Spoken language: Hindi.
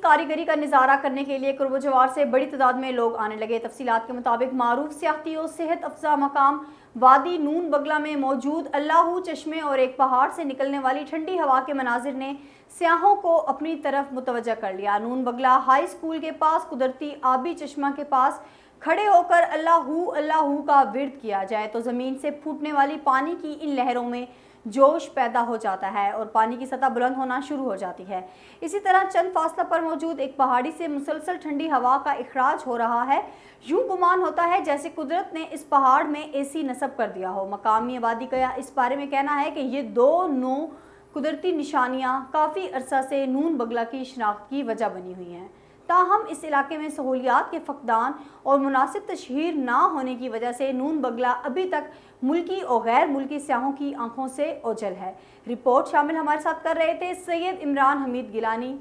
कारीगरी का नज़ारा करने के लिए कुर्ब जवार से बड़ी तादाद में लोग आने लगे। तफसीलात के मुताबिक मारूफ सियाहती और सेहत अफजा मकाम वादी नून बगला में मौजूद अल्लाहू चश्मे और एक पहाड़ से निकलने वाली ठंडी हवा के मनाजिर ने सियाहों को अपनी तरफ मुतवज्जा कर लिया। नून बगला हाई स्कूल के पास कुदरती आबी चश्मा के पास खड़े होकर अल्लाहू अल्लाहू का विर्द किया जाए तो ज़मीन से फूटने वाली पानी की इन लहरों में जोश पैदा हो जाता है और पानी की सतह बुलंद होना शुरू हो जाती है। इसी तरह चंद फासला पर मौजूद एक पहाड़ी से मुसलसल ठंडी हवा का इखराज हो रहा है। यूं गुमान होता है जैसे कुदरत ने इस पहाड़ में एसी नस्ब कर दिया हो। मकामी आबादी का इस बारे में कहना है कि ये दो नो कुदरती निशानियाँ काफ़ी अरसा से नून बगला की शनाख्त की वजह बनी हुई हैं। ताहम इस इलाके में सहूलियात के फकदान और मुनासिब तशहीर ना होने की वजह से नून बगला अभी तक मुल्की और गैर मुल्की सयाहों की आंखों से ओझल है। रिपोर्ट शामिल हमारे साथ कर रहे थे सैयद इमरान हमीद गिलानी।